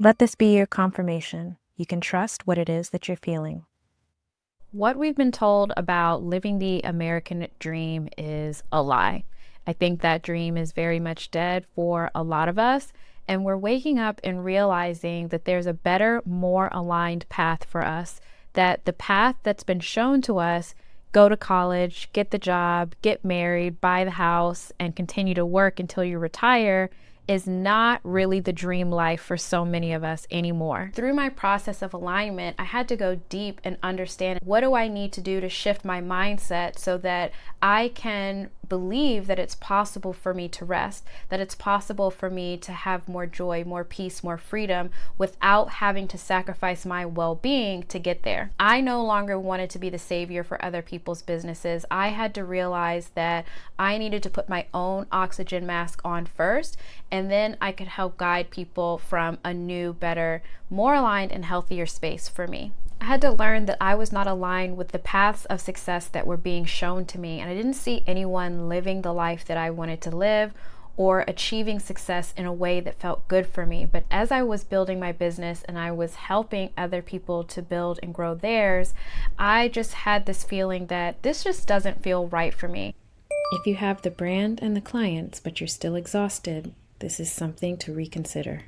Let this be your confirmation. You can trust what it is that you're feeling. What we've been told about living the American dream is a lie. I think that dream is very much dead for a lot of us, and we're waking up and realizing that there's a better, more aligned path for us. That the path that's been shown to us, go to college, get the job, get married, buy the house, and continue to work until you retire, is not really the dream life for so many of us anymore. Through my process of alignment, I had to go deep and understand, what do I need to do to shift my mindset so that I can believe that it's possible for me to rest, that it's possible for me to have more joy, more peace, more freedom without having to sacrifice my well-being to get there. I no longer wanted to be the savior for other people's businesses. I had to realize that I needed to put my own oxygen mask on first, and then I could help guide people from a new, better, more aligned and healthier space for me. I had to learn that I was not aligned with the paths of success that were being shown to me, and I didn't see anyone living the life that I wanted to live or achieving success in a way that felt good for me. But as I was building my business and I was helping other people to build and grow theirs, I just had this feeling that this just doesn't feel right for me. If you have the brand and the clients, but you're still exhausted, this is something to reconsider.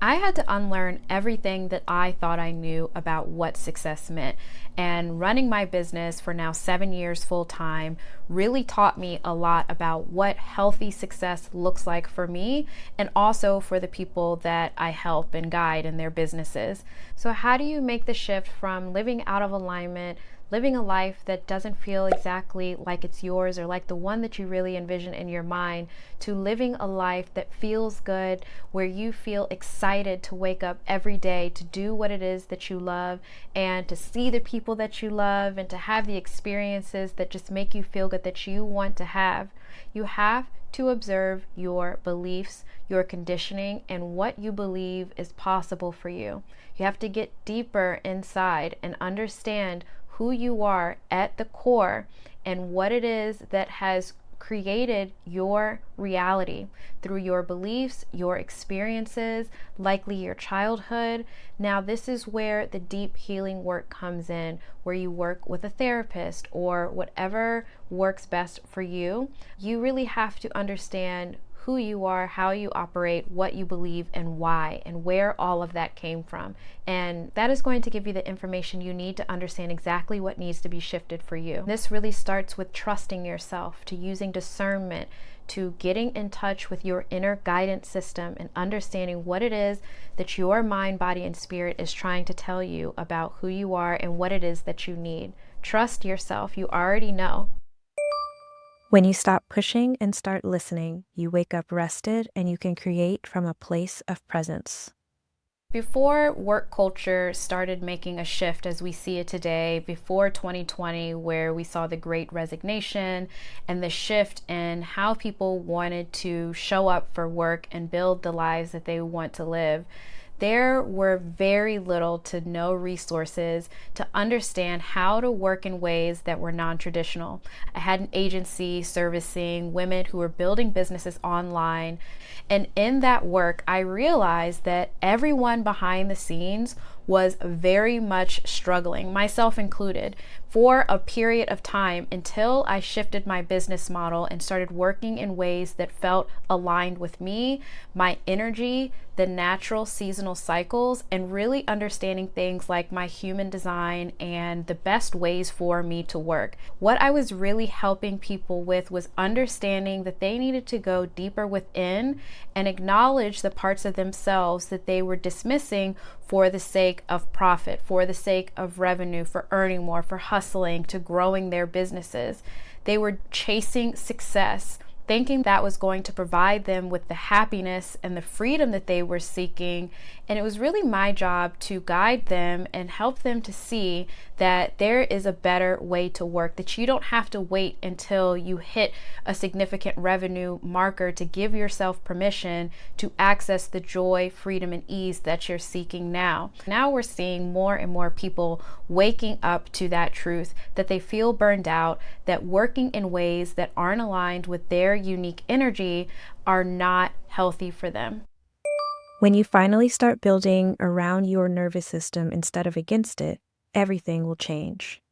I had to unlearn everything that I thought I knew about what success meant. And running my business for now 7 years full time really taught me a lot about what healthy success looks like for me and also for the people that I help and guide in their businesses. So how do you make the shift from living out of alignment, living a life that doesn't feel exactly like it's yours or like the one that you really envision in your mind, to living a life that feels good, where you feel excited to wake up every day to do what it is that you love and to see the people that you love and to have the experiences that just make you feel good that you want to have. You have to observe your beliefs, your conditioning, and what you believe is possible for you. You have to get deeper inside and understand who you are at the core and what it is that has created your reality through your beliefs, your experiences, likely your childhood. Now, this is where the deep healing work comes in, where you work with a therapist or whatever works best for you. You really have to understand who you are, how you operate, what you believe, and why, and where all of that came from. And that is going to give you the information you need to understand exactly what needs to be shifted for you. This really starts with trusting yourself, to using discernment, to getting in touch with your inner guidance system and understanding what it is that your mind, body, and spirit is trying to tell you about who you are and what it is that you need. Trust yourself. You already know. When you stop pushing and start listening, you wake up rested and you can create from a place of presence. Before work culture started making a shift as we see it today, before 2020, where we saw the great resignation and the shift in how people wanted to show up for work and build the lives that they want to live, there were very little to no resources to understand how to work in ways that were non-traditional. I had an agency servicing women who were building businesses online. And in that work, I realized that everyone behind the scenes was very much struggling, myself included, for a period of time until I shifted my business model and started working in ways that felt aligned with me, my energy, the natural seasonal cycles, and really understanding things like my human design and the best ways for me to work. What I was really helping people with was understanding that they needed to go deeper within and acknowledge the parts of themselves that they were dismissing for the sake of profit, for the sake of revenue, for earning more, for hustling, to growing their businesses. They were chasing success, thinking that was going to provide them with the happiness and the freedom that they were seeking. And it was really my job to guide them and help them to see that there is a better way to work, that you don't have to wait until you hit a significant revenue marker to give yourself permission to access the joy, freedom, and ease that you're seeking now. Now we're seeing more and more people waking up to that truth, that they feel burned out, that working in ways that aren't aligned with their unique energy are not healthy for them. When you finally start building around your nervous system instead of against it, everything will change.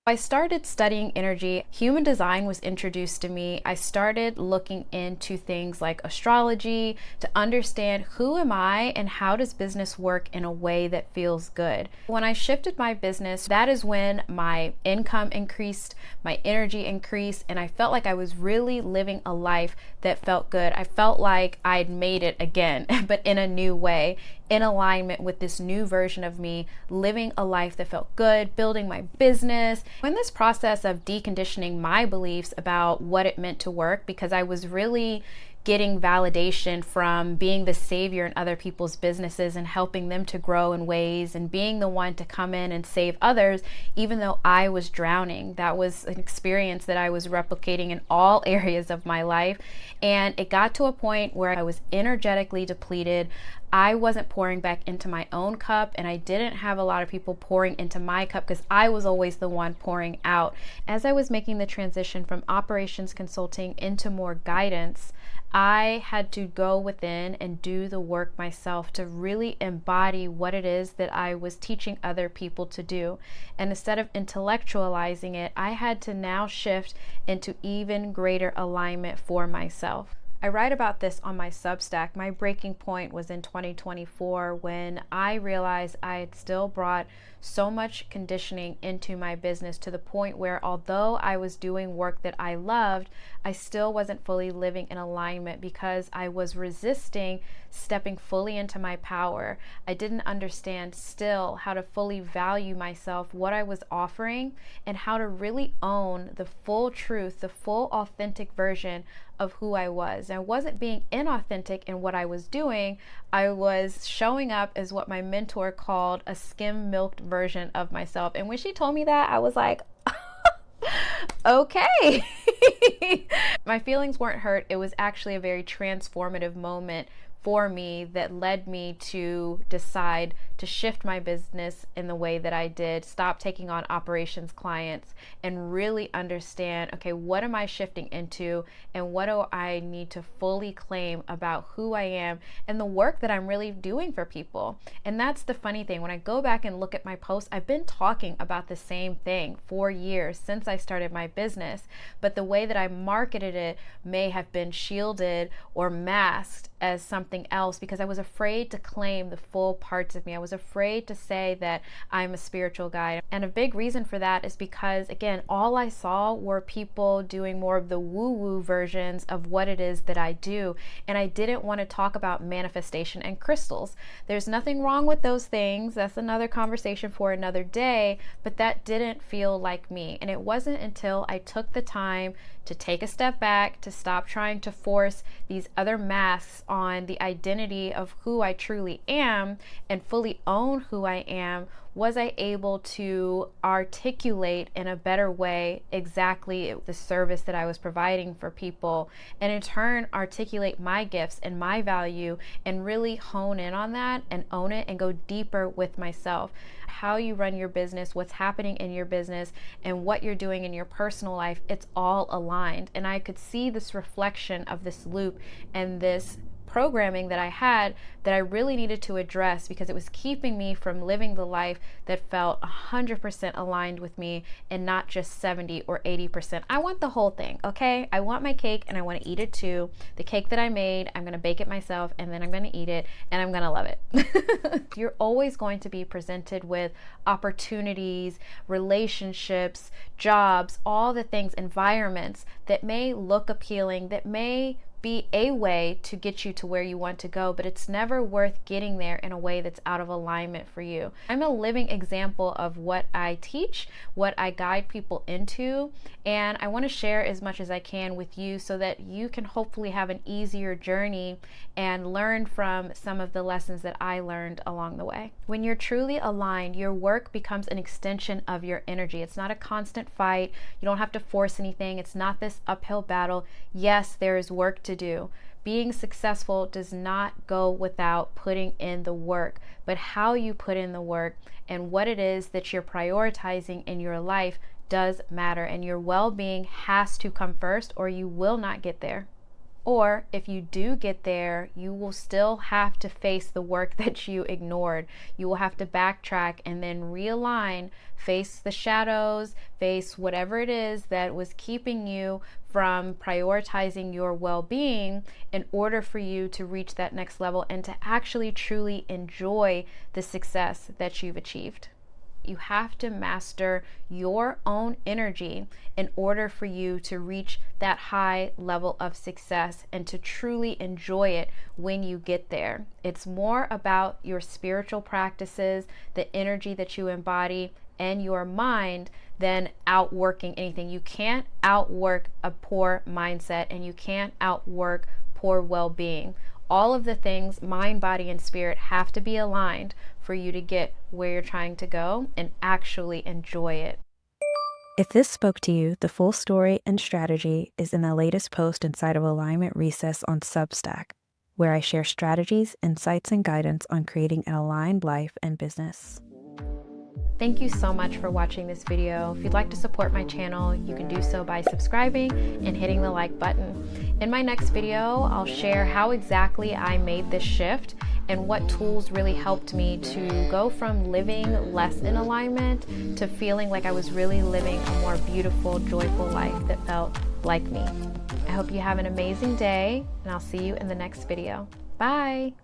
I started studying energy. Human design was introduced to me. I started looking into things like astrology to understand who am I and how does business work in a way that feels good. When I shifted my business, that is when my income increased, my energy increased, and I felt like I was really living a life that felt good. I felt like I'd made it again, but in a new way, in alignment with this new version of me, living a life that felt good, building my business. In this process of deconditioning my beliefs about what it meant to work, because I was really getting validation from being the savior in other people's businesses and helping them to grow in ways and being the one to come in and save others, even though I was drowning. That was an experience that I was replicating in all areas of my life. And it got to a point where I was energetically depleted. I wasn't pouring back into my own cup, and I didn't have a lot of people pouring into my cup because I was always the one pouring out. As I was making the transition from operations consulting into more guidance, I had to go within and do the work myself to really embody what it is that I was teaching other people to do. And instead of intellectualizing it, I had to now shift into even greater alignment for myself. I write about this on my Substack. My breaking point was in 2024 when I realized I had still brought so much conditioning into my business to the point where, although I was doing work that I loved, I still wasn't fully living in alignment because I was resisting stepping fully into my power. I didn't understand still how to fully value myself, what I was offering, and how to really own the full truth, the full authentic version of who I was. And I wasn't being inauthentic in what I was doing. I was showing up as what my mentor called a skim milked version of myself. And when she told me that, I was like, okay. My feelings weren't hurt. It was actually a very transformative moment for me that led me to decide to shift my business in the way that I did, stop taking on operations clients, and really understand, okay, what am I shifting into and what do I need to fully claim about who I am and the work that I'm really doing for people. And that's the funny thing. When I go back and look at my posts, I've been talking about the same thing for years since I started my business, but the way that I marketed it may have been shielded or masked as something else because I was afraid to claim the full parts of me. I was afraid to say that I'm a spiritual guide. And a big reason for that is because, again, all I saw were people doing more of the woo-woo versions of what it is that I do. And I didn't want to talk about manifestation and crystals. There's nothing wrong with those things. That's another conversation for another day, but that didn't feel like me. And it wasn't until I took the time to take a step back, to stop trying to force these other masks on the identity of who I truly am and fully own who I am, was I able to articulate in a better way exactly the service that I was providing for people, and in turn articulate my gifts and my value and really hone in on that and own it and go deeper with myself. How you run your business, what's happening in your business, and what you're doing in your personal life, it's all aligned. And I could see this reflection of this loop and this programming that I had that I really needed to address because it was keeping me from living the life that felt 100% aligned with me and not just 70 or 80%. I want the whole thing, okay? I want my cake and I want to eat it too. The cake that I made, I'm going to bake it myself and then I'm going to eat it and I'm going to love it. You're always going to be presented with opportunities, relationships, jobs, all the things, environments that may look appealing, that may be a way to get you to where you want to go, but it's never worth getting there in a way that's out of alignment for you. I'm a living example of what I teach, what I guide people into, and I want to share as much as I can with you so that you can hopefully have an easier journey and learn from some of the lessons that I learned along the way. When you're truly aligned, your work becomes an extension of your energy. It's not a constant fight. You don't have to force anything. It's not this uphill battle. Yes, there is work to do. Being successful does not go without putting in the work, but how you put in the work and what it is that you're prioritizing in your life does matter, and your well-being has to come first or you will not get there. Or if you do get there, you will still have to face the work that you ignored. You will have to backtrack and then realign, face the shadows, face whatever it is that was keeping you from prioritizing your well-being in order for you to reach that next level and to actually truly enjoy the success that you've achieved. You have to master your own energy in order for you to reach that high level of success and to truly enjoy it when you get there. It's more about your spiritual practices, the energy that you embody, and your mind than outworking anything. You can't outwork a poor mindset, and you can't outwork poor well-being. All of the things, mind, body, and spirit, have to be aligned for you to get where you're trying to go and actually enjoy it. If this spoke to you, the full story and strategy is in the latest post inside of Alignment Recess on Substack, where I share strategies, insights, and guidance on creating an aligned life and business. Thank you so much for watching this video. If you'd like to support my channel, you can do so by subscribing and hitting the like button. In my next video, I'll share how exactly I made this shift and what tools really helped me to go from living less in alignment to feeling like I was really living a more beautiful, joyful life that felt like me. I hope you have an amazing day, and I'll see you in the next video. Bye!